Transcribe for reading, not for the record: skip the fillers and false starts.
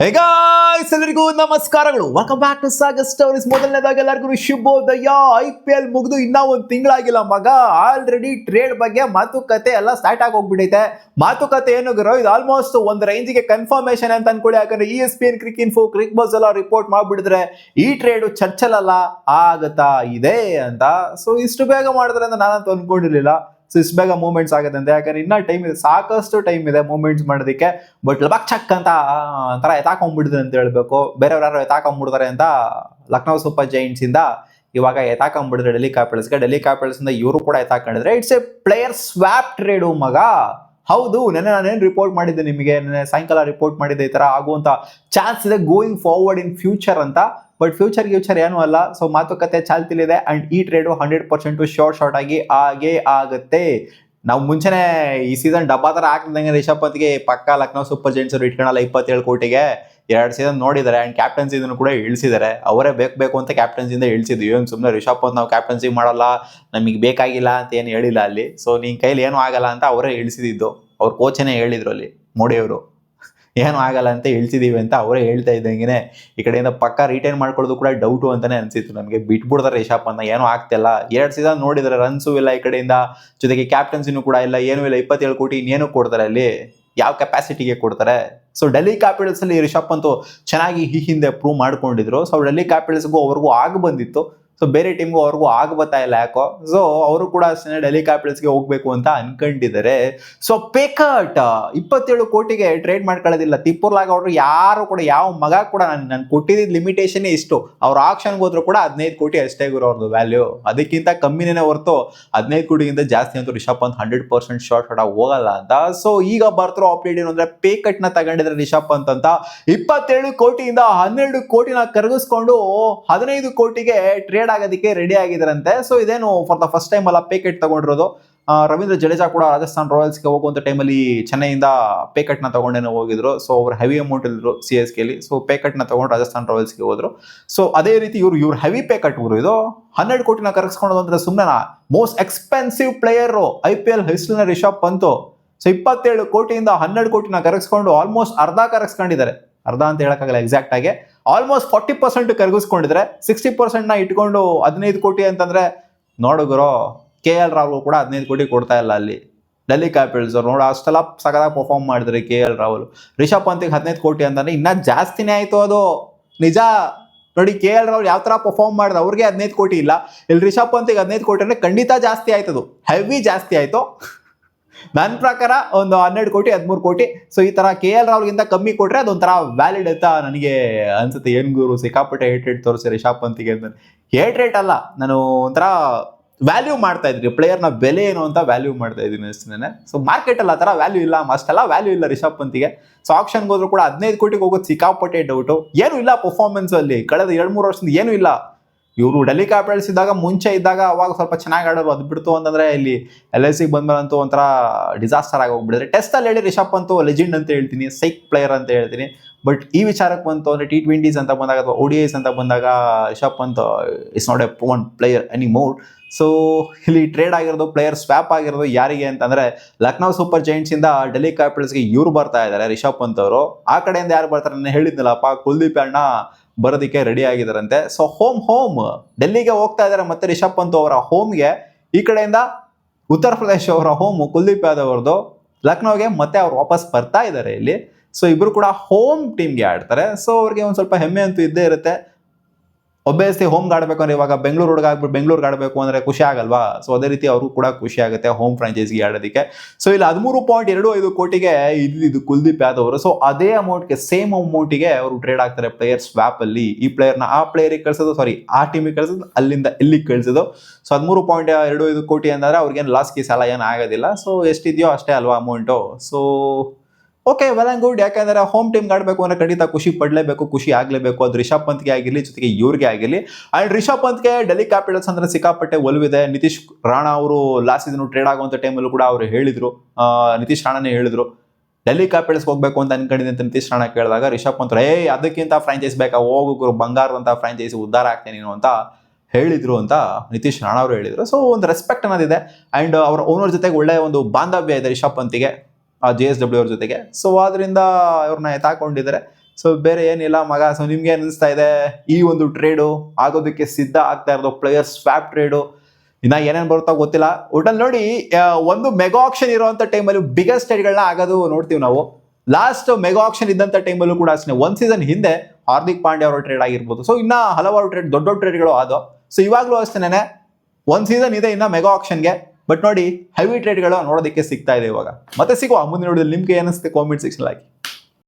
ಹೇ guys, ಎಲ್ಲರಿಗೂ ನಮಸ್ಕಾರಗಳು. Welcome back to Sagar stories. ಮೊದಲನೇದಾಗಿ ಎಲ್ಲರಿಗೂ ಶುಭೋದಯ. IPL ಮುಗಿದು ಇನ್ನೂ ಒಂದು ತಿಂಗಳಾಗಿಲ್ಲ ಮಗ, ಆಲ್ರೆಡಿ ಟ್ರೇಡ್ ಬಗ್ಗೆ ಮಾತುಕತೆ ಎಲ್ಲ ಸ್ಟಾರ್ಟ್ ಆಗಿ ಹೋಗ್ಬಿಟ್ಟೈತೆ. ಮಾತುಕತೆ ಏನು ಗುರು, ಇದು ಆಲ್ಮೋಸ್ಟ್ ಒಂದು ರೇಂಜಿಗೆ ಕನ್ಫರ್ಮೇಶನ್ ಅಂತ ಅನ್ಕೊಳ್ಳಿ. ಯಾಕಂದ್ರೆ ESPN ಕ್ರಿಕ್ ಬಸ್ ಎಲ್ಲ ರಿಪೋರ್ಟ್ ಮಾಡ್ಬಿಡಿದ್ರೆ ಈ ಟ್ರೇಡ್ ಚರ್ಚೆಲ್ಲ ಆಗತ್ತಾ ಇದೆ ಅಂತ. ಸೊ ಇಷ್ಟು ಬೇಗ ಮಾಡಿದ್ರೆ ಅಂತ ನಾನಂತೂ ಅನ್ಕೊಂಡಿರ್ಲಿಲ್ಲ. ಸೊ ಇಷ್ಟು ಬೇಗ ಮೂವ್ಮೆಂಟ್ಸ್ ಆಗುತ್ತೆ ಅಂತ, ಯಾಕಂದ್ರೆ ಇನ್ನೂ ಟೈಮ್ ಇದೆ, ಸಾಕಷ್ಟು ಟೈಮ್ ಇದೆ ಮೂವ್ಮೆಂಟ್ಸ್ ಮಾಡೋದಕ್ಕೆ. ಬಟ್ ಲಬಕ್ ಚಕ್ ಅಂತ ಒಂಥರ ಎತ್ತಾಕೊಂಡ್ಬಿಡಿದ್ರೆ ಅಂತ ಹೇಳ್ಬೇಕು. ಬೇರೆಯವ್ರು ಯಾರು ಎತ್ತಾಕೊಂಡ್ಬಿಡ್ತಾರೆ ಅಂತ ಲಕ್ನೋ ಸೂಪರ್ ಜೈಂಟ್ಸ್ ಇಂದ ಇವಾಗ ಎತ್ತಾಕೊಂಡ್ಬಿಡಿದ್ರೆ ಡೆಲ್ಲಿ ಕ್ಯಾಪಿಟಲ್ಸ್ ಇಂದ ಇವರು ಕೂಡ ಎತ್ತಾಕೊಂಡಿದ್ರೆ. It's a player swap trade ಮಗ. ಹೌದು, ನಾನೇನು ರಿಪೋರ್ಟ್ ಮಾಡಿದ್ದೆ ನಿಮಗೆ, ನೆನ್ನೆ ಸಾಯಂಕಾಲ ರಿಪೋರ್ಟ್ ಮಾಡಿದ್ದೆ ಈ ತರ ಆಗುವಂತ ಚಾನ್ಸ್ ಇದೆ ಗೋಯಿಂಗ್ ಫಾರ್ವರ್ಡ್ ಇನ್ ಫ್ಯೂಚರ್ ಅಂತ. ಬಟ್ ಫ್ಯೂಚರ್ ಏನೂ ಅಲ್ಲ. ಸೊ ಮಾತುಕತೆ ಚಾಲ್ತಿಲಿದೆ ಅಂಡ್ ಈ ಟ್ರೇಡು 100% ಶಾರ್ಟ್ ಆಗಿ ಆಗುತ್ತೆ. ನಾವು ಮುಂಚೆನೆ ಈ ಸೀಸನ್ ಡಬ್ಬಾ ತರ ಹಾಕಿದಂಗೆ ರಿಷಬ್ ಪಂತ್ಗೆ ಪಕ್ಕ ಲಕ್ನೋ ಸೂಪರ್ ಜೈಂಟ್ಸ್ ಅವರು ಇಟ್ಕೊಳ್ಳಲ್ಲ 27 ಕೋಟಿಗೆ. 2 ಸೀಸನ್ ನೋಡಿದ್ದಾರೆ ಅಂಡ್ ಕ್ಯಾಪ್ಟನ್ಸಿದನ್ನು ಕೂಡ ಇಳಿಸಿದ್ದಾರೆ. ಅವರೇ ಬೇಕು ಅಂತ ಕ್ಯಾಪ್ಟನ್ಸಿಂದ ಇಳಿಸಿದ್ದು. ಏನು ಸುಮ್ಮನೆ ರಿಷಬ್ ಪಂತ್ ನಾವು ಕ್ಯಾಪ್ಟನ್ಸಿ ಮಾಡಲ್ಲ, ನಮಗೆ ಬೇಕಾಗಿಲ್ಲ ಅಂತ ಏನು ಹೇಳಿಲ್ಲ ಅಲ್ಲಿ. ಸೊ ನಿನ್ ಕೈಲಿ ಏನೂ ಆಗಲ್ಲ ಅಂತ ಅವರೇ ಇಳಿಸಿದ್ದು. ಅವ್ರ ಕೋಚನೇ ಹೇಳಿದ್ರು ಅಲ್ಲಿ, ಮೋಡಿ ಅವರು ಏನು ಆಗಲ್ಲ ಅಂತ ಇಳಿಸಿದೀವಿ ಅಂತ ಅವರೇ ಹೇಳ್ತಾ ಇದ್ದಂಗೆ ಈ ಕಡೆಯಿಂದ ಪಕ್ಕ ರಿಟೈನ್ ಮಾಡ್ಕೊಳ್ಳೋದು ಕೂಡ ಡೌಟು ಅಂತಾನೆ ಅನ್ಸಿತ್ತು ನನಗೆ. ಬಿಟ್ಬಿಡ್ತಾರೆ ರಿಷಬ್ ಪಂತ್, ಏನೂ ಆಗ್ತಿಲ್ಲ. 2 ಸೀಸನ್ ನೋಡಿದ್ರೆ ರನ್ಸು ಇಲ್ಲ ಈ ಕಡೆಯಿಂದ, ಜೊತೆಗೆ ಕ್ಯಾಪ್ಟನ್ಸಿನೂ ಕೂಡ ಇಲ್ಲ, ಏನೂ ಇಲ್ಲ. 27 ಕೋಟಿ ಇನ್ನೇನು ಕೊಡ್ತಾರೆ ಅಲ್ಲಿ, ಯಾವ ಕೆಪಾಸಿಟಿಗೆ ಕೊಡ್ತಾರೆ? ಸೊ ಡೆಲ್ಲಿ ಕ್ಯಾಪಿಟಲ್ಸ್ ಅಲ್ಲಿ ರಿಷಬ್ ಪಂತ್ ಚೆನ್ನಾಗಿ ಈ ಹಿಂದೆ ಪ್ರೂವ್ ಮಾಡ್ಕೊಂಡಿದ್ರು. ಸೊ ಡೆಲ್ಲಿ ಕ್ಯಾಪಿಟಲ್ಸ್ಗೂ ಅವ್ರಿಗೂ ಆಗ ಬಂದಿತ್ತು. ಸೊ ಬೇರೆ ಟೀಮ್ಗೂ ಅವ್ರಿಗೂ ಆಗ ಬರ್ತಾ ಇಲ್ಲ ಯಾಕೋ. ಸೊ ಅವರು ಕೂಡ ಅಷ್ಟೇ ಡೆಲ್ಲಿ ಕ್ಯಾಪಿಟಲ್ಸ್ಗೆ ಹೋಗ್ಬೇಕು ಅಂತ ಅನ್ಕೊಂಡಿದ್ದಾರೆ. ಸೊ ಪೇಕಟ್ 27 ಕೋಟಿಗೆ ಟ್ರೇಡ್ ಮಾಡ್ಕೊಳ್ಳೋದಿಲ್ಲ. ತಿಪ್ಪುರ್ಲಾಗ ಅವರು ಯಾರು ಕೂಡ, ಯಾವ ಮಗ ಕೂಡ ನಾನು ಕೊಟ್ಟಿದ್ದ ಲಿಮಿಟೇಷನ್ ಇಷ್ಟು. ಅವ್ರ ಆಕ್ಷನ್ಗೆ ಹೋದ್ರು ಕೂಡ 15 ಕೋಟಿ ಅಷ್ಟೇ ಗುರು ಅವ್ರದ್ದು ವ್ಯಾಲ್ಯೂ. ಅದಕ್ಕಿಂತ ಕಮ್ಮಿನೇ ಹೊರತು 15 ಕೋಟಿಗಿಂತ ಜಾಸ್ತಿ ಅಂತೂ ರಿಷಬ್ ಪಂತ್ 100% ಶಾರ್ಟ್ ಹೋಗಲ್ಲ ಅಂತ. ಸೊ ಈಗ ಬರ್ತಿರೋ ಅಪ್ಡೇಟ್ ಏನು ಅಂದ್ರೆ, ಪೇಕಟ್ ನ ತಗೊಂಡಿದ್ರೆ ರಿಷಬ್ ಪಂತ್ ಅಂತ 27 ಕೋಟಿಯಿಂದ 12 ಕೋಟಿನ ಕರಗಿಸ್ಕೊಂಡು 15 ಕೋಟಿಗೆ ಟ್ರೇಡ್ ಆಗೋದಕ್ಕೆ ರೆಡಿ ಆಗಿದ್ರಂತೆ. ಸೊ ಇದೇನು ಫಾರ್ ದ ಫಸ್ಟ್ ಟೈಮ್ ಅಲ್ಲ ಪೇಕೆಟ್ ತಗೊಂಡಿರೋದು. ರವೀಂದ್ರ ಜಡೇಜಾ ಕೂಡ ರಾಜಸ್ಥಾನ್ ರಾಯಲ್ಸ್ಗೆ ಹೋಗುವಂತ ಟೈಮಲ್ಲಿ ಚೆನ್ನೈಯಿಂದ ಪೇಕಟ್ ನ ತಗೊಂಡೇನೋ ಹೋಗಿದ್ರು. ಸೊ ಅವ್ರು ಹೆವಿ ಅಮೌಂಟ್ ಇದ್ರು CSKಲಿ. ಸೊ ಪೇಕಟ್ ನ ತಗೊಂಡು ರಾಜಸ್ಥಾನ್ ರಾಯಲ್ಸ್ಗೆ ಹೋದ್ರು. ಸೊ ಅದೇ ರೀತಿ ಇವ್ರು ಹೆವಿ ಪೇಕಟ್ ಗುರು. ಇದು 12 ಕೋಟಿನ ಕರಗಿಸ್ಕೊಳ್ಳೋದು ಅಂದ್ರೆ ಸುಮ್ಮನೆ. ಮೋಸ್ಟ್ ಎಕ್ಸ್ಪೆನ್ಸಿವ್ ಪ್ಲೇಯರ್ IPL ಹಿಸ್ಟ್ರಿನ ರಿಷಬ್ ಪಂತ್. ಸೊ 27 ಕೋಟಿಯಿಂದ 12 ಕೋಟಿನ ಕರಗಿಸ್ಕೊಂಡು ಆಲ್ಮೋಸ್ಟ್ ಅರ್ಧ ಕರಗಿಸ್ಕೊಂಡಿದ್ದಾರೆ. ಅರ್ಧ ಅಂತ ಹೇಳಕ್ಕಾಗಲ್ಲ ಎಕ್ಸಾಕ್ಟ್ ಆಗಿ, ಆಲ್ಮೋಸ್ಟ್ 40% ಕರಗಿಸ್ಕೊಂಡಿದ್ರೆ. 60% ನ ಇಟ್ಕೊಂಡು 15 ಕೋಟಿ ಅಂತಂದ್ರೆ ನೋಡುಗರು, KL ರಾಹುಲ್ ಕೂಡ 15 ಕೋಟಿ ಕೊಡ್ತಾ ಇಲ್ಲ ಅಲ್ಲಿ. ಡೆಲ್ಲಿ ಕ್ಯಾಪಿಟಲ್ಸ್ ಅವ್ರು ನೋಡು ಅಷ್ಟೆಲ್ಲ ಸಕದಾಗ ಪರ್ಫಾರ್ಮ್ ಮಾಡಿದ್ರೆ KL ರಾಹುಲ್. ರಿಷಬ್ ಪಂತಿಗೆ 15 ಕೋಟಿ ಅಂತಂದ್ರೆ ಇನ್ನ ಜಾಸ್ತಿನೇ ಆಯ್ತು ಅದು ನಿಜ. ನೋಡಿ KL ರಾಹುಲ್ ಯಾವ ತರ ಪರ್ಫಾರ್ಮ್ ಮಾಡಿದ್ರೆ ಅವ್ರಿಗೆ 15 ಕೋಟಿ ಇಲ್ಲ. ಇಲ್ಲಿ ರಿಷಬ್ ಪಂತಿಗೆ 15 ಕೋಟಿ ಅಂದ್ರೆ ಖಂಡಿತ ಜಾಸ್ತಿ ಆಯ್ತದು, ಹೆವಿ ಜಾಸ್ತಿ ಆಯ್ತು. ನನ್ನ ಪ್ರಕಾರ ಒಂದು 12 ಕೋಟಿ 13 ಕೋಟಿ. ಸೊ ಈ ತರ KL ರಾಹುಲ್ಗಿಂತ ಕಮ್ಮಿ ಕೊಟ್ರೆ ಅದೊಂಥರ ವ್ಯಾಲಿಡ್ ಅಂತ ನನಗೆ ಅನ್ಸುತ್ತೆ. ಏನ್ ಗುರು ಸಿಕ್ಕಾಪಟ್ಟೆ ಹೇಟ್ ತೋರಿಸಿ ರಿಷಬ್ ಪಂತಿಗೆ ಅಂತ. ಹೇಟ್ ಅಲ್ಲ, ನಾನು ಒಂಥರ ವ್ಯಾಲ್ಯೂ ಮಾಡ್ತಾ ಇದ್ರಿ, ಪ್ಲೇಯರ್ನ ಬೆಲೆ ಏನು ಅಂತ ವ್ಯಾಲ್ಯೂ ಮಾಡ್ತಾ ಇದ್ದೀನಿ ಅಷ್ಟೇ. ಸೊ ಮಾರ್ಕೆಟ್ ಅಲ್ಲಿ ಆ ತರ ವ್ಯಾಲ್ಯೂ ಇಲ್ಲ, ಅಷ್ಟೆಲ್ಲ ವ್ಯಾಲ್ಯೂ ಇಲ್ಲ ರಿಷಬ್ ಪಂತಿಗೆ. ಸೊ ಆಕ್ಷನ್ಗೆ ಹೋದ್ರು ಕೂಡ 15 ಕೋಟಿಗೆ ಹೋಗೋದು ಸಿಕ್ಕಾಪಟ್ಟೆ ಡೌಟು. ಏನು ಇಲ್ಲ ಪರ್ಫಾರ್ಮೆನ್ಸ್ ಅಲ್ಲಿ ಕಳೆದ 2-3 ವರ್ಷದಿಂದ ಏನೂ ಇಲ್ಲ. ಇವರು ಡೆಲ್ಲಿ ಕ್ಯಾಪಿಟಲ್ಸ್ ಇದ್ದಾಗ, ಮುಂಚೆ ಇದ್ದಾಗ ಅವಾಗ ಸ್ವಲ್ಪ ಚೆನ್ನಾಗಿ ಆಡೋರು. ಅದು ಬಿಡ್ತು ಅಂತಂದ್ರೆ ಇಲ್ಲಿ LIC ಬಂದ್ಮೇಲಂತೂ ಒಂಥರ ಡಿಸಾಸ್ಟರ್ ಆಗಿ ಹೋಗ್ಬಿಡಿದ್ರೆ. ಟೆಸ್ಟ್ ಅಲ್ಲಿ ಹೇಳಿ ರಿಷಬ್ ಪಂತ್ ಲೆಜೆಂಡ್ ಅಂತ ಹೇಳ್ತೀನಿ, ಸೈಕ್ ಪ್ಲೇಯರ್ ಅಂತ ಹೇಳ್ತೀನಿ. ಬಟ್ ಈ ವಿಚಾರಕ್ಕೆ ಬಂತು ಅಂದ್ರೆ T20s ಅಂತ ಬಂದಾಗ ಅಥವಾ ODIs ಅಂತ ಬಂದಾಗ Rishabh Pant is not a proven player any more. So ಇಲ್ಲಿ ಟ್ರೇಡ್ ಆಗಿರೋದು, ಪ್ಲೇಯರ್ ಸ್ವ್ಯಾಪ್ ಆಗಿರೋದು ಯಾರಿಗೆ ಅಂತಂದ್ರೆ ಲಕ್ನೋ ಸೂಪರ್ ಜೈಂಟ್ಸ್ ಇಂದ ಡೆಲ್ಲಿ ಕ್ಯಾಪಿಟಲ್ಸ್ಗೆ ಇವ್ರು ಬರ್ತಾ ಇದ್ದಾರೆ ರಿಷಬ್ ಪಂತ್ ಅವರು. ಆ ಕಡೆಯಿಂದ ಯಾರು ಬರ್ತಾರೆ ನಾನು ಹೇಳಿದ್ನಲ್ಲಪ್ಪ, ಕುಲ್ದೀಪ್ ಅಣ್ಣ ಬರೋದಕ್ಕೆ ರೆಡಿ ಆಗಿದಾರಂತೆ. ಸೊ ಹೋಮ್ ಡೆಲ್ಲಿಗೆ ಹೋಗ್ತಾ ಇದ್ದಾರೆ ಮತ್ತೆ ರಿಷಬ್ ಪಂತ್ ಅವರ ಹೋಮ್ಗೆ. ಈ ಕಡೆಯಿಂದ ಉತ್ತರ ಪ್ರದೇಶ್ ಅವರ ಹೋಮ್ ಕುಲ್ದೀಪ್ ಯಾದವ್ ಅವ್ರದ್ದು ಲಕ್ನೋಗೆ ಮತ್ತೆ ಅವ್ರು ವಾಪಸ್ ಬರ್ತಾ ಇದ್ದಾರೆ ಇಲ್ಲಿ. ಸೊ ಇಬ್ರು ಕೂಡ ಹೋಮ್ ಟೀಮ್ಗೆ ಆಡ್ತಾರೆ. ಸೊ ಅವ್ರಿಗೆ ಒಂದು ಸ್ವಲ್ಪ ಹೆಮ್ಮೆ ಅಂತೂ ಇದ್ದೇ ಇರುತ್ತೆ. ಒಬ್ಬಿಯಸ್ಲಿ ಹೋಮ್ಗೆ ಆಡಬೇಕು ಅಂದ್ರೆ ಇವಾಗ ಬೆಂಗಳೂರಿಗೆ ಆಡಬೇಕು ಅಂದ್ರೆ ಖುಷಿ ಆಗಲ್ವಾ? ಸೊ ಅದೇ ರೀತಿ ಅವ್ರಿಗೂ ಕೂಡ ಖುಷಿ ಆಗುತ್ತೆ ಹೋಮ್ ಫ್ರಾಂಚೈಸ್ಗೆ ಆಡೋದಕ್ಕೆ. ಸೊ ಇಲ್ಲಿ 13.25 ಕೋಟಿಗೆ ಇದು ಕುಲ್ದೀಪ್ ಯಾದವ್ ಅವರು. ಸೊ ಅದೇ ಅಮೌಂಟ್ಗೆ, ಸೇಮ್ ಅಮೌಂಟಿಗೆ ಅವರು ಟ್ರೇಡ್ ಆಗ್ತಾರೆ ಪ್ಲೇಯರ್ ಸ್ವ್ಯಾಪ್ ಅಲ್ಲಿ. ಈ ಪ್ಲೇಯರ್ನ ಆ ಪ್ಲೇಯರಿಗೆ ಕಳ್ಸೋದು, ಆ ಟೀಮಿಗೆ ಕಳ್ಸೋದು, ಅಲ್ಲಿಂದ ಇಲ್ಲಿಗೆ ಕಳ್ಸೋದು. ಸೊ 13.25 ಕೋಟಿ ಅಂತಂದ್ರೆ ಅವ್ರಿಗೇನು ಲಾಸ್ ಗೀಸ್ ಎಲ್ಲ ಏನು ಆಗೋದಿಲ್ಲ. ಸೊ ಎಷ್ಟಿದೆಯೋ ಅಷ್ಟೇ ಅಲ್ವಾ amount. So okay, well and good. ಯಾಕಂದ್ರೆ ಹೋಮ್ ಟೀಮ್ಗೆ ಆಡಬೇಕು ಅಂದ್ರೆ ಖಂಡಿತ ಖುಷಿ ಪಡಲೇಬೇಕು, ಖುಷಿ ಆಗಲೇಬೇಕು. ಅದು ರಿಷಬ್ ಪಂತ್ಗೆ ಆಗಿರಲಿ, ಜೊತೆಗೆ ಇವ್ರಿಗೆ ಆಗಿರಲಿ. ಅಂಡ್ ರಿಷಬ್ ಪಂತ್ಗೆ ಡೆಲ್ಲಿ ಕ್ಯಾಪಿಟಲ್ಸ್ ಅಂದ್ರೆ ಸಿಕ್ಕಾಪಟ್ಟೆ ಒಲವಿದೆ. ನಿತೀಶ್ ರಾಣಾ ಅವರು ಲಾಸ್ಟ್ ಸೀಸನ್ ಟ್ರೇಡ್ ಆಗುವಂಥ ಟೈಮಲ್ಲೂ ಕೂಡ ಅವರು ಹೇಳಿದ್ರು, ನಿತೀಶ್ ರಾಣಾನೇ ಹೇಳಿದ್ರು ಡೆಲ್ಲಿ ಕ್ಯಾಪಿಟಲ್ಸ್ಗೆ ಹೋಗ್ಬೇಕು ಅಂತ ಅನ್ಕೊಂಡಿದ್ದೆ ಅಂತ. ನಿತೀಶ್ ರಾಣಾ ಕೇಳಿದಾಗ ರಿಷಬ್ ಪಂತ್ ಅದಕ್ಕಿಂತ ಫ್ರಾಂಚೈಸ್ ಬೇಕಾ, ಹೋಗು ಬಂಗಾರದಂತ ಫ್ರಾಂಚೈಸ್ ಉದ್ಧಾರ ಆಗ್ತೇನೆ ನೀನು ಅಂತ ಹೇಳಿದ್ರು ಅಂತ ನಿತೀಶ್ ರಾಣಾ ಅವರು ಹೇಳಿದ್ರು. ಸೊ ಒಂದು ರೆಸ್ಪೆಕ್ಟ್ ಅನ್ನೋದಿದೆ. ಅಂಡ್ ಅವ್ರ ಓನರ್ ಜೊತೆಗೆ ಒಳ್ಳೆ ಒಂದು ಬಾಂಧವ್ಯ ಇದೆ ರಿಷಬ್ ಪಂತಿಗೆ, JSW ಅವ್ರ ಜೊತೆಗೆ. ಸೊ ಆದ್ರಿಂದ ಅವ್ರನ್ನ ಎತ್ತಾಕೊಂಡಿದ್ದಾರೆ. ಸೊ ಬೇರೆ ಏನಿಲ್ಲ ಮಗ. ಸೊ ನಿಮ್ಗೆ ಏನ್ ಅನಿಸ್ತಾ ಇದೆ? ಈ ಒಂದು ಟ್ರೇಡು ಆಗೋದಕ್ಕೆ ಸಿದ್ಧ ಆಗ್ತಾ ಇರೋದು ಪ್ಲೇಯರ್ಸ್ ಸ್ವಾಪ್ ಟ್ರೇಡು, ಇನ್ನ ಏನೇನ್ ಬರುತ್ತಾ ಗೊತ್ತಿಲ್ಲ. ಒಟ್ಟಲ್ಲಿ ನೋಡಿ, ಒಂದು ಮೆಗಾ ಆಕ್ಷನ್ ಇರುವಂತ ಟೈಮಲ್ಲಿ ಬಿಗ್ಗೆಸ್ಟ್ ಟ್ರೇಡ್ಗಳನ್ನ ಆಗೋದು ನೋಡ್ತೀವಿ ನಾವು. ಲಾಸ್ಟ್ ಮೆಗಾ ಆಕ್ಷನ್ ಇದ್ದಂತ ಟೈಮಲ್ಲೂ ಕೂಡ ಅಷ್ಟೇ, ಒಂದ್ ಸೀಸನ್ ಹಿಂದೆ ಹಾರ್ದಿಕ್ ಪಾಂಡ್ಯ ಅವರ ಟ್ರೇಡ್ ಆಗಿರ್ಬೋದು. ಸೊ ಇನ್ನ ಹಲವಾರು ಟ್ರೇಡ್, ದೊಡ್ಡ ದೊಡ್ಡ ಟ್ರೇಡ್ಗಳು ಆದವು. ಸೊ ಇವಾಗ್ಲೂ ಅಷ್ಟೇನೆ ಒಂದ್ ಸೀಸನ್ ಇದೆ ಇನ್ನ ಮೆಗಾ ಆಕ್ಷನ್ಗೆ. ಬಟ್ ನೋಡಿ, ಹೆವಿ ಟ್ರೇಡ್ಗಳು ನೋಡೋದಕ್ಕೆ ಸಿಗ್ತಾ ಇದೆ ಇವಾಗ. ಮತ್ತೆ ಸಿಗುವ ಮುಂದಿನ ನೋಡಿದ್ರೆ. ನಿಮ್ಗೆ ಏನಿಸುತ್ತೆ ಕಾಮೆಂಟ್ ಸೆಕ್ಷನ್ ಹಾಕಿ.